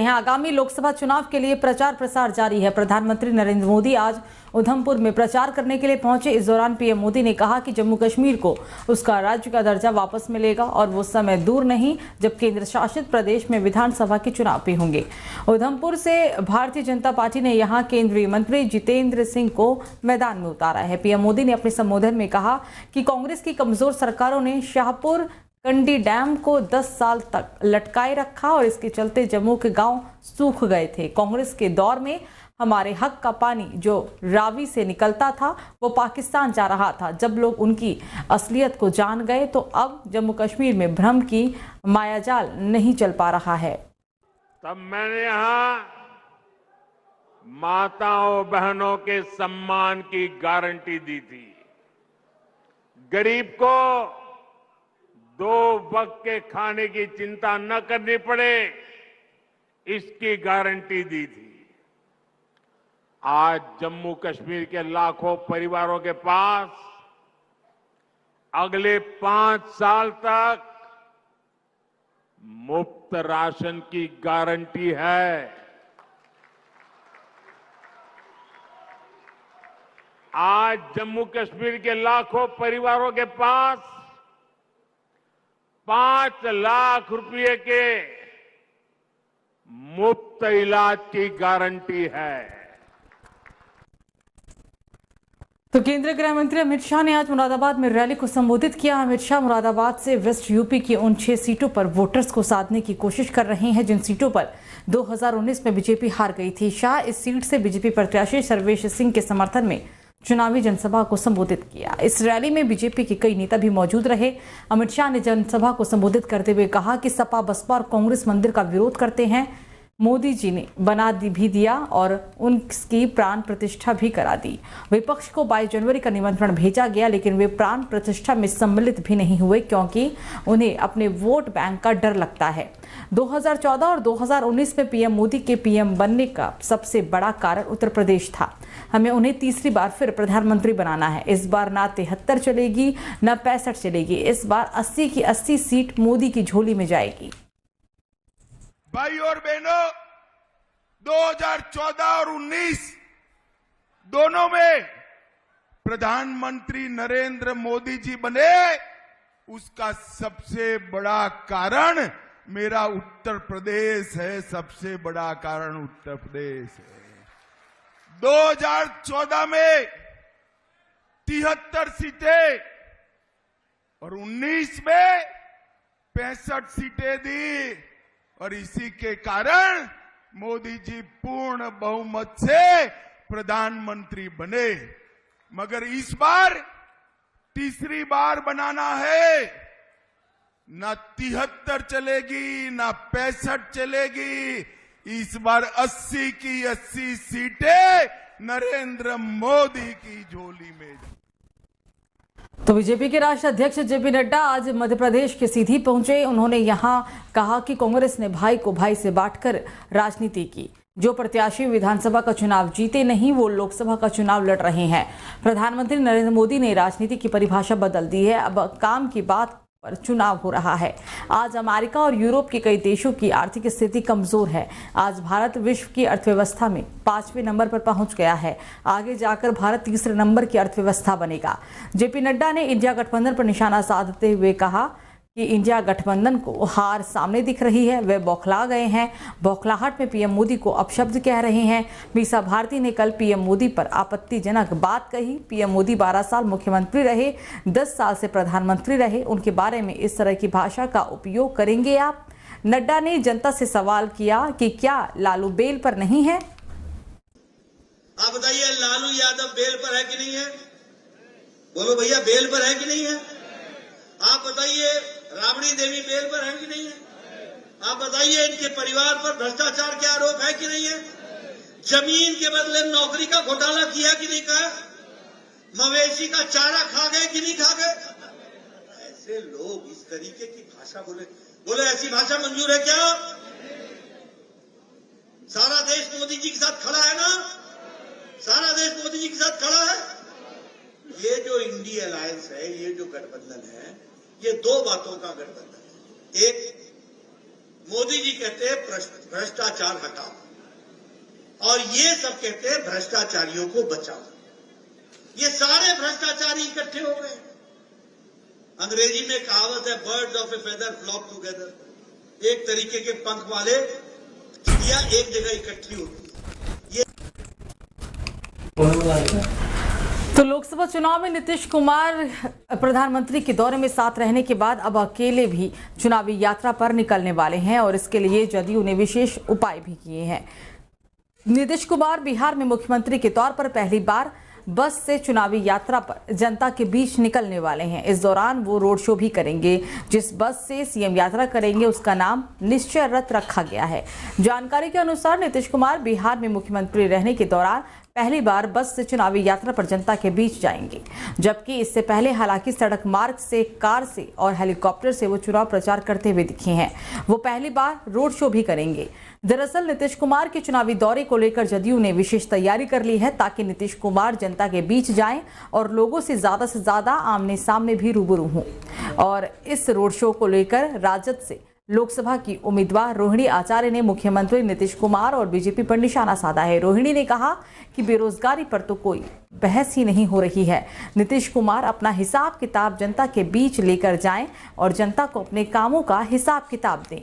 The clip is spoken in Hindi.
हैं। आगामी लोकसभा चुनाव के लिए प्रचार प्रसार जारी है। प्रधानमंत्री नरेंद्र मोदी आज उधमपुर में प्रचार करने के लिए पहुंचे। इस दौरान पीएम मोदी ने कहा कि जम्मू कश्मीर को उसका राज्य का दर्जा वापस मिलेगा और वो समय दूर नहीं जब केंद्र शासित प्रदेश में विधानसभा के चुनाव भी होंगे। उधमपुर से भारतीय जनता पार्टी ने यहां केंद्रीय मंत्री जितेंद्र सिंह को मैदान में उतारा है। पीएम मोदी ने अपने संबोधन में कहा कि कांग्रेस की कमजोर सरकारों ने शाहपुर कंडी डैम को 10 साल तक लटकाए रखा और इसके चलते जम्मू के गांव सूख गए थे। कांग्रेस के दौर में हमारे हक का पानी जो रावी से निकलता था वो पाकिस्तान जा रहा था। जब लोग उनकी असलियत को जान गए तो अब जम्मू कश्मीर में भ्रम की मायाजाल नहीं चल पा रहा है। तब मैंने यहाँ माताओं बहनों के सम्मान की गारंटी दी थी। गरीब को 2 वक्त के खाने की चिंता न करनी पड़े, इसकी गारंटी दी थी। आज जम्मू कश्मीर के लाखों परिवारों के पास अगले 5 साल तक मुफ्त राशन की गारंटी है। आज जम्मू कश्मीर के लाखों परिवारों के पास 5 लाख रुपए के मुफ्त इलाज की गारंटी है। तो केंद्रीय गृह मंत्री अमित शाह ने आज मुरादाबाद में रैली को संबोधित किया। अमित शाह मुरादाबाद से वेस्ट यूपी की उन 6 सीटों पर वोटर्स को साधने की कोशिश कर रहे हैं जिन सीटों पर 2019 में बीजेपी हार गई थी। शाह इस सीट से बीजेपी प्रत्याशी सर्वेश सिंह के समर्थन में चुनावी जनसभा को संबोधित किया। इस रैली में बीजेपी के कई नेता भी मौजूद रहे। अमित शाह ने जनसभा को संबोधित करते हुए कहा कि सपा बसपा और कांग्रेस मंदिर का विरोध करते हैं। मोदी जी ने बना भी दिया और उनकी प्राण प्रतिष्ठा भी करा दी। विपक्ष को 22 जनवरी का निमंत्रण भेजा गया लेकिन वे प्राण प्रतिष्ठा में सम्मिलित भी नहीं हुए क्योंकि उन्हें अपने वोट बैंक का डर लगता है। 2014 और 2019 में पीएम मोदी के पीएम बनने का सबसे बड़ा कारण उत्तर प्रदेश था। हमें उन्हें तीसरी बार फिर प्रधानमंत्री बनाना है। इस बार ना 73 चलेगी ना 65 चलेगी। इस बार 80 की 80 सीट मोदी की झोली में जाएगी। भाई और बहनों, 2014 और 19 दोनों में प्रधानमंत्री नरेंद्र मोदी जी बने, उसका सबसे बड़ा कारण मेरा उत्तर प्रदेश है। सबसे बड़ा कारण उत्तर प्रदेश है। 2014 में 73 सीटें और 19 में 65 सीटें दी और इसी के कारण मोदी जी पूर्ण बहुमत से प्रधानमंत्री बने। मगर इस बार तीसरी बार बनाना है। ना 73 चलेगी ना 65 चलेगी। इस बार 80 की 80 सीटें नरेंद्र मोदी की झोली में। तो बीजेपी के राष्ट्रीय अध्यक्ष जेपी नड्डा आज मध्य प्रदेश के सीधी पहुंचे। उन्होंने यहां कहा कि कांग्रेस ने भाई को भाई से बांटकर राजनीति की। जो प्रत्याशी विधानसभा का चुनाव जीते नहीं वो लोकसभा का चुनाव लड़ रहे हैं। प्रधानमंत्री नरेंद्र मोदी ने राजनीति की परिभाषा बदल दी है। अब काम की बात पर चुनाव हो रहा है। आज अमेरिका और यूरोप के कई देशों की आर्थिक स्थिति कमजोर है। आज भारत विश्व की अर्थव्यवस्था में 5वें नंबर पर पहुंच गया है। आगे जाकर भारत तीसरे नंबर की अर्थव्यवस्था बनेगा। जेपी नड्डा ने इंडिया गठबंधन पर निशाना साधते हुए कहा कि इंडिया गठबंधन को हार सामने दिख रही है। वे बौखला गए हैं। बौखलाहट में पीएम मोदी को अपशब्द कह रहे हैं। मीसा भारती ने कल पीएम मोदी पर आपत्तिजनक बात कही। पीएम मोदी 12 साल मुख्यमंत्री रहे, 10 साल से प्रधानमंत्री रहे। उनके बारे में इस तरह की भाषा का उपयोग करेंगे आप? नड्डा ने जनता से सवाल किया कि क्या लालू बेल पर नहीं है? आप बताइए, लालू यादव बेल पर है कि नहीं है? बोलो भैया, बेल पर है कि नहीं है? आप बताइए, राबड़ी देवी बेल पर है कि नहीं है? आप बताइए, इनके परिवार पर भ्रष्टाचार के आरोप है कि नहीं है? जमीन के बदले नौकरी का घोटाला किया कि नहीं कहा? मवेशी का चारा खा गए कि नहीं खा गए? ऐसे लोग इस तरीके की भाषा बोले ऐसी भाषा मंजूर है क्या? सारा देश मोदी जी के साथ खड़ा है ना? सारा देश मोदी जी के साथ खड़ा है। ये जो इंडी अलायंस है, ये जो गठबंधन है, ये 2 बातों का गठबंधन है। एक, मोदी जी कहते हैं भ्रष्टाचार हटाओ, और ये सब कहते हैं भ्रष्टाचारियों को बचाओ। ये सारे भ्रष्टाचारी इकट्ठे हो गए। अंग्रेजी में कहावत है, birds of a feather flock together. एक तरीके के पंख वाले चिड़िया एक जगह इकट्ठी होती है। तो लोकसभा चुनाव में नीतीश कुमार प्रधानमंत्री के दौरे में साथ रहने के बाद अब अकेले भी चुनावी यात्रा पर निकलने वाले हैं और इसके लिए जदयू ने विशेष उपाय भी किए हैं। नीतीश कुमार बिहार में मुख्यमंत्री के तौर पर पहली बार बस से चुनावी यात्रा पर जनता के बीच निकलने वाले हैं। इस दौरान वो रोड शो भी करेंगे। जिस बस से सीएम यात्रा करेंगे उसका नाम निश्चय रथ रखा गया है। जानकारी के अनुसार नीतीश कुमार बिहार में मुख्यमंत्री रहने के दौरान पहली बार बस से चुनावी यात्रा पर जनता के बीच जाएंगे, जबकि इससे पहले हालांकि सड़क मार्ग से, कार से और हेलीकॉप्टर से वो चुनाव प्रचार करते हुए दिखे हैं। वो पहली बार रोड शो भी करेंगे। दरअसल नीतीश कुमार के चुनावी दौरे को लेकर जदयू ने विशेष तैयारी कर ली है ताकि नीतीश कुमार जनता के बीच जाएं और लोगों से ज्यादा आमने सामने भी रूबरू हों। और इस रोड शो को लेकर राजद से लोकसभा की उम्मीदवार रोहिणी आचार्य ने मुख्यमंत्री नीतीश कुमार और बीजेपी पर निशाना साधा है। रोहिणी ने कहा कि बेरोजगारी पर तो कोई बहस ही नहीं हो रही है। नीतीश कुमार अपना हिसाब किताब जनता के बीच लेकर जाएं और जनता को अपने कामों का हिसाब किताब दें।